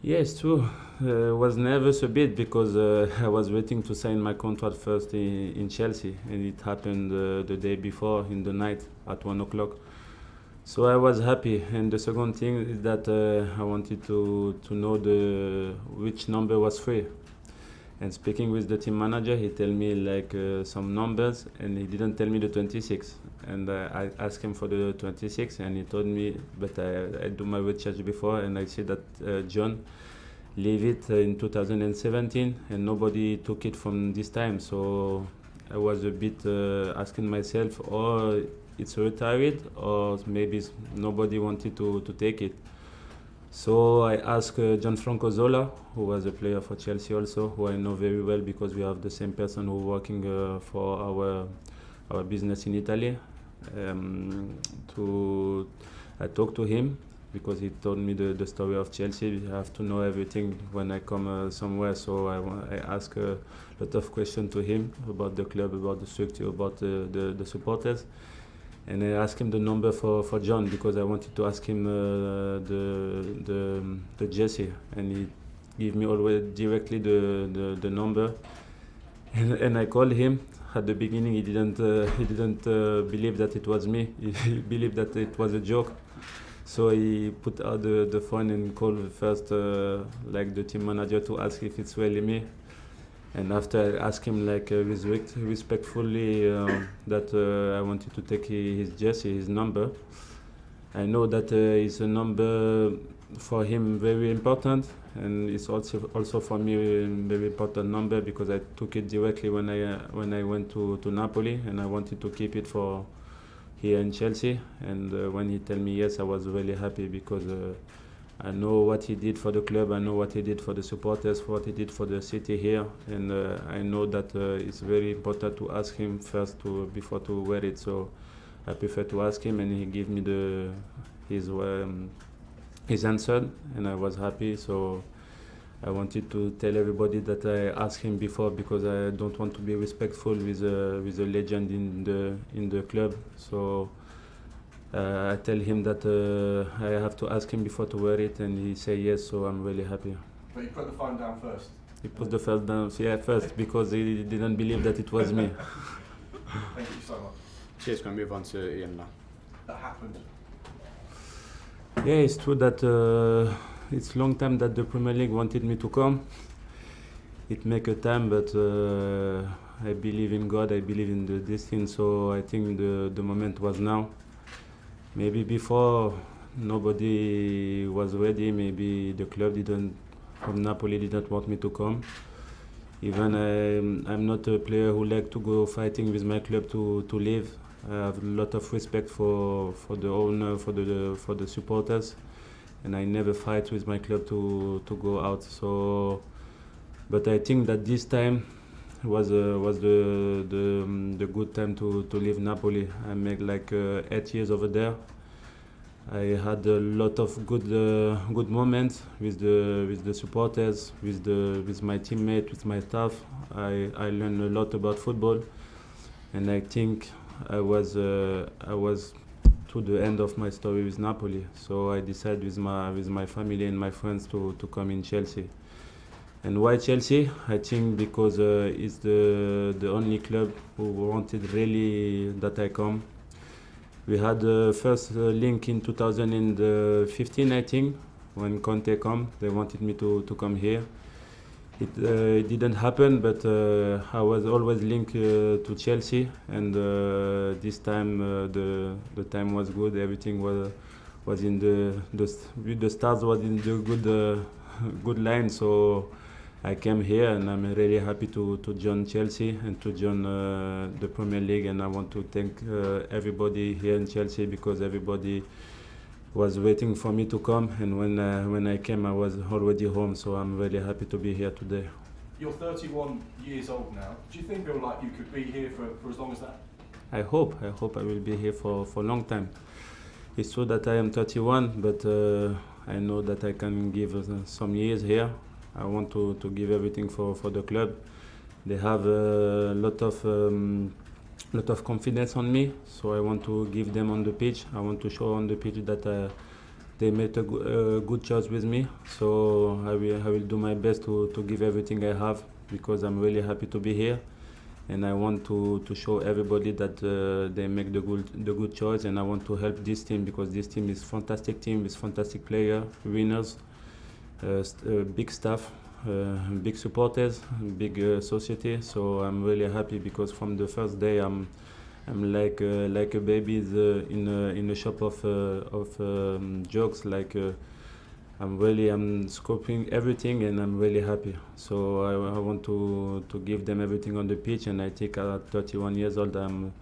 Yeah, it's true. Was nervous a bit because I was waiting to sign my contract first in Chelsea, and it happened the day before in the night at 1 o'clock. So I was happy. And the second thing is that I wanted to know which number was free. And speaking with the team manager, he tell me like some numbers, and he didn't tell me the 26. And I asked him for the 26, and he told me, but I do my research before, and I see that John leave it in 2017, and nobody took it from this time. So I was a bit asking myself, or it's retired, or maybe nobody wanted to take it. So I asked Gianfranco Zola, who was a player for Chelsea also, who I know very well because we have the same person who working for our business in Italy. Um, to I talked to him because he told me the story of Chelsea. You have to know everything when I come somewhere. So I asked a lot of questions to him about the club, about the structure, about the supporters. And I asked him the number for John because I wanted to ask him the jersey, and he gave me always directly the number. And I called him. At the beginning, he didn't believe that it was me. He believed that it was a joke. So he put out the phone and called first like the team manager to ask if it's really me. And after I asked him like respectfully that I wanted to take his jersey, his number. I know that it's a number for him very important, and it's also for me a very important number because I took it directly when I went to Napoli, and I wanted to keep it for here in Chelsea. And when he told me yes, I was really happy because I know what he did for the club. I know what he did for the supporters, what he did for the city here, and I know that it's very important to ask him first before to wear it. So I prefer to ask him, and he gave me his answer, and I was happy. So I wanted to tell everybody that I asked him before because I don't want to be respectful with a legend in the club. So. I tell him that I have to ask him before to wear it, and he say yes. So I'm really happy. But you put the phone down first. He put the phone down, yeah, first because he didn't believe that it was me. Thank you so much. Cheers, going to move on to Ian now. That happened. Yeah, it's true that it's long time that the Premier League wanted me to come. It make a time, but I believe in God. I believe in the destiny. So I think the moment was now. Maybe before nobody was ready. Maybe the club from Napoli didn't want me to come. Even I'm not a player who like to go fighting with my club to leave. I have a lot of respect for the owner, for the supporters, and I never fight with my club to go out. So, but I think that this time was the good time to leave Napoli. I made like 8 years over there. I had a lot of good moments with the supporters, with my teammates, with my staff. I learned a lot about football, and I think I was to the end of my story with Napoli. So I decided with my family and my friends to come in Chelsea. And why Chelsea? I think because it's the only club who wanted really that I come. We had the first link in 2015, I think, when Conte come. They wanted me to come here. It didn't happen, but I was always linked to Chelsea, and this time the time was good. Everything was in the stars was in the good line. So I came here, and I'm really happy to join Chelsea and to join the Premier League. And I want to thank everybody here in Chelsea because everybody was waiting for me to come. And when I came, I was already home. So I'm really happy to be here today. You're 31 years old now. Do you feel like you could be here for as long as that? I hope I will be here for a long time. It's true that I am 31, but I know that I can give some years here. I want to give everything for the club. They have a lot of confidence on me, so I want to give them on the pitch. I want to show on the pitch that they made a good choice with me. So I will do my best to give everything I have, because I'm really happy to be here, and I want to show everybody that they make the good choice, and I want to help this team, because this team is fantastic team with fantastic player, winners, big staff, big supporters, big society. So I'm really happy, because from the first day I'm like a baby in a shop of jokes. I'm scoping everything, and I'm really happy. So I want to give them everything on the pitch, and I think at 31 years old I'm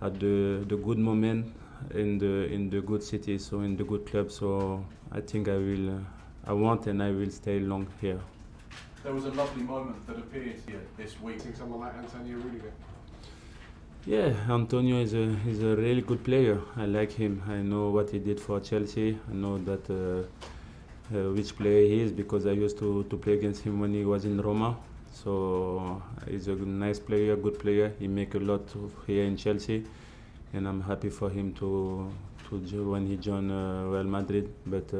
at the good moment in the good city, so in the good club. So I think I want and I will stay long here. There was a lovely moment that appeared here this week. Think someone like Antonio Rudiger. Yeah, Antonio is a really good player. I like him. I know what he did for Chelsea. I know that which player he is, because I used to play against him when he was in Roma. So he's a nice player, good player. He make a lot here in Chelsea, and I'm happy for him to when he joined Real Madrid. But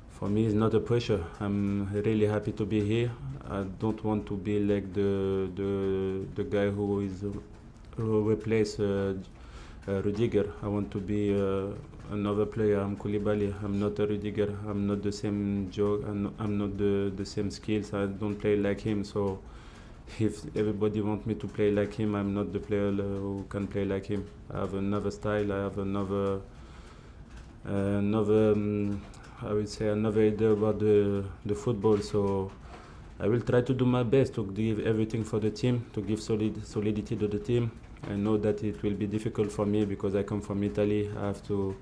for me, it's not a pressure. I'm really happy to be here. I don't want to be like the guy who replace Rudiger. I want to be another player. I'm Koulibaly. I'm not a Rudiger. I'm not the same joke. I'm not the same skills. I don't play like him. So if everybody wants me to play like him, I'm not the player who can play like him. I have another style. I have another I would say another idea about the football. So I will try to do my best to give everything for the team, to give solidity to the team. I know that it will be difficult for me, because I come from Italy. I have to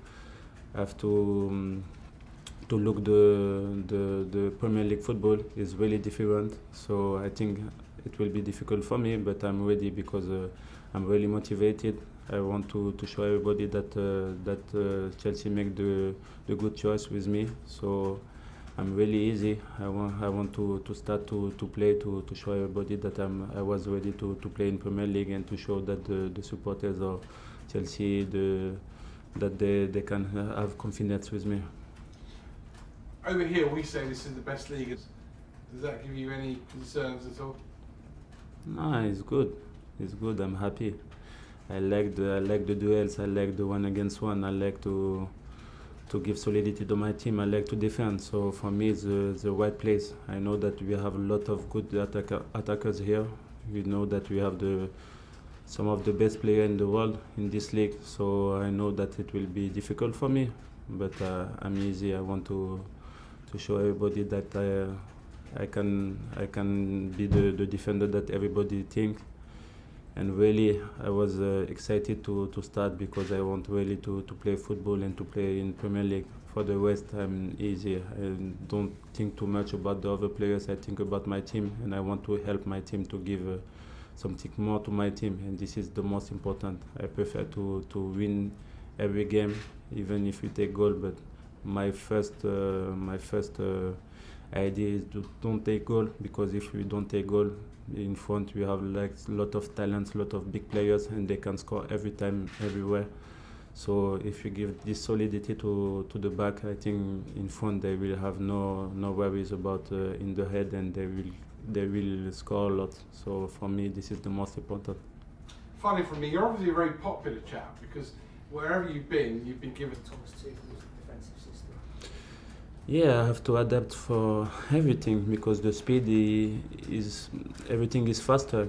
look the Premier League football is really different. So I think it will be difficult for me, but I'm ready, because I'm really motivated. I want to show everybody that Chelsea make the good choice with me. So I'm really easy. I want to start to play, to show everybody that I was ready to play in Premier League, and to show that the supporters of Chelsea that they can have confidence with me. Over here we say this is the best league. Does that give you any concerns at all? No, it's good. It's good. I'm happy. I like the duels. I like the one against one. I like to give solidity to my team. I like to defend. So for me, it's the right place. I know that we have a lot of good attackers here. We know that we have some of the best players in the world in this league. So I know that it will be difficult for me, but I'm easy. I want to show everybody that I can be the defender that everybody thinks. And really, I was excited to start, because I want really to play football and to play in Premier League. For the rest, I'm easy. I don't think too much about the other players. I think about my team, and I want to help my team to give something more to my team. And this is the most important. I prefer to win every game, even if we take goal. But my first idea is to don't take goal, because if we don't take goal, in front we have like a lot of talents, a lot of big players, and they can score every time, everywhere. So if you give this solidity to the back, I think in front they will have no worries about in the head, and they will score a lot. So for me, this is the most important. Finally, from me, you're obviously a very popular chap, because wherever you've been given defensive system. Yeah, I have to adapt for everything, because the speed everything is faster.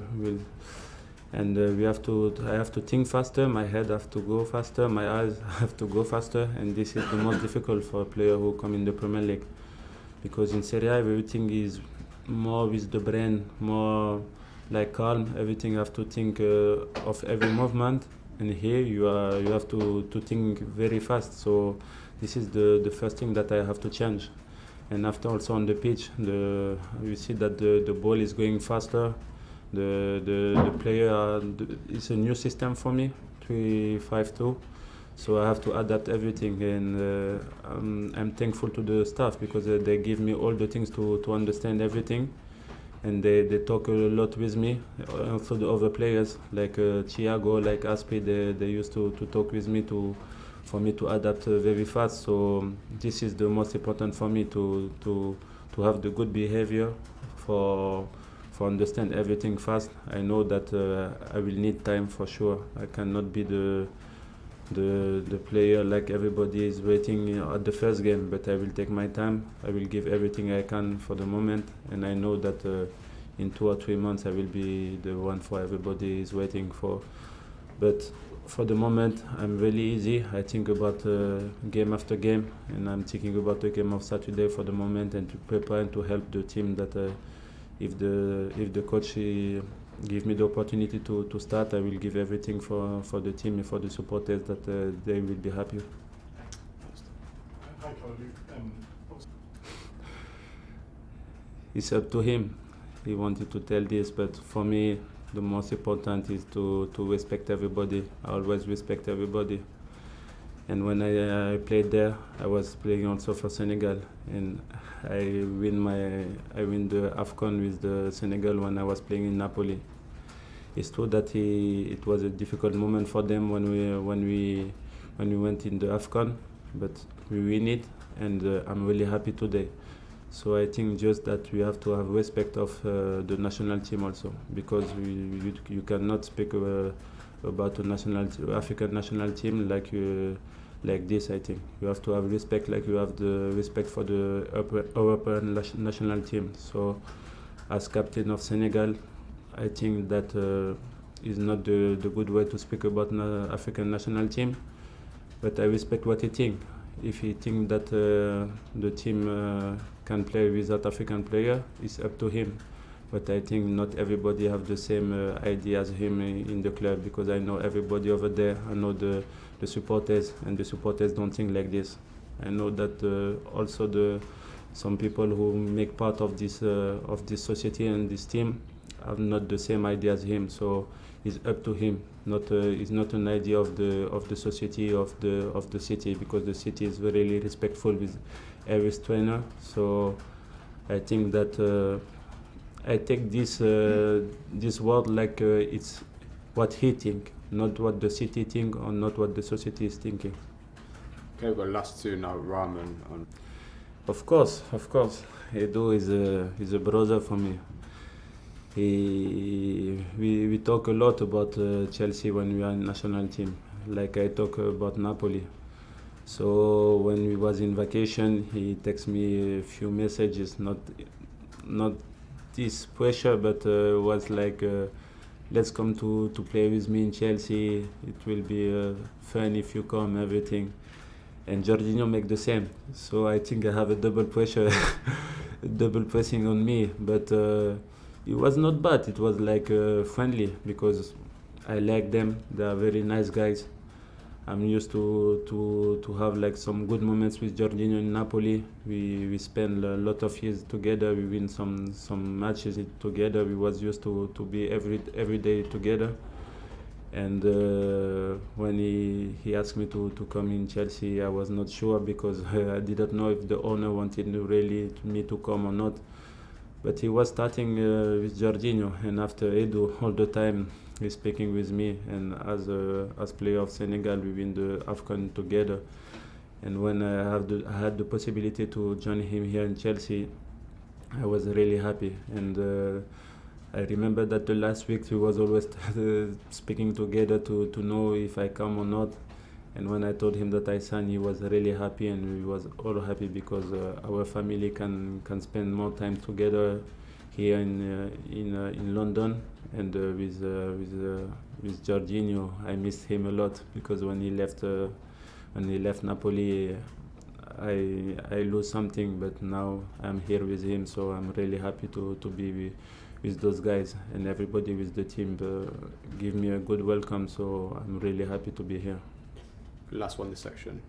And I have to think faster. My head have to go faster. My eyes have to go faster. And this is the most difficult for a player who come in the Premier League, because in Serie A everything is more with the brain, more like calm. Everything have to think of every movement. And here you have to think very fast. So this is the first thing that I have to change. And after, also on the pitch, you see that the ball is going faster. The player it's a new system for me, 3-5-2. So I have to adapt everything, and I'm thankful to the staff, because they give me all the things to understand everything, and they talk a lot with me. Also the other players like Thiago, like Aspi, they used to talk with me me to adapt very fast. So this is the most important for me to have the good behavior for understand everything fast. I know that I will need time for sure. I cannot be the player like everybody is waiting at the first game, but I will take my time. I will give everything I can for the moment, and I know that in 2 or 3 months I will be the one for everybody is waiting for. But for the moment I'm really easy. I think about game after game, and I'm thinking about the game of Saturday for the moment, and to prepare and to help the team that if the coach give me the opportunity to start, I will give everything for the team and for the supporters that they will be happy. Hi, Kalidou. It's up to him. He wanted to tell this, but for me the most important is to respect everybody. I always respect everybody. And when I played there, I was playing also for Senegal, and I win the AFCON with the Senegal when I was playing in Napoli. It's true that it was a difficult moment for them when we went in the AFCON, but we win it, and I'm really happy today. So I think just that we have to have respect of the national team also, because you cannot speak about a African national team like this. I think you have to have respect, like you have the respect for the European national team. So as captain of Senegal, I think that is not the good way to speak about African national team, but I respect what he think. If he think that the team can play without African player, it's up to him. But I think not everybody have the same idea as him in the club, because I know everybody over there. I know the supporters, and the supporters don't think like this. I know that also some people who make part of this society and this team have not the same idea as him. So it's up to him. It's not an idea of the society of the city, because the city is really respectful with every trainer. So I think that I take this word like it's what he think, not what the city think, or not what the society is thinking. Okay, we've got last two now. Rahman on. Of course. Edu is a brother for me. We talk a lot about Chelsea when we are in national team, like I talk about Napoli. So when we was in vacation, he texts me a few messages, not this pressure, but was like, let's come to play with me in Chelsea. It will be fun if you come, everything. And Jorginho make the same. So I think I have a double pressure, double pressing on me. But it was not bad. It was like friendly, because I like them. They are very nice guys. I'm used to have like some good moments with Jorginho in Napoli. We spend a lot of years together. We win some matches together. We was used to be every day together. And when he asked me to come in Chelsea, I was not sure, because I didn't know if the owner wanted me to come or not. But he was starting with Jorginho, and after Edu all the time he's speaking with me. And as player of Senegal, we win the AFCON together. And when I had the possibility to join him here in Chelsea, I was really happy. And I remember that the last week we was always speaking together to know if I come or not. And when I told him that I signed, he was really happy, and we was all happy, because our family can spend more time together here in London. And with Jorginho, I missed him a lot, because when he left Napoli, I lose something. But now I'm here with him, so I'm really happy to be with those guys, and everybody with the team give me a good welcome. So I'm really happy to be here. Last one this section.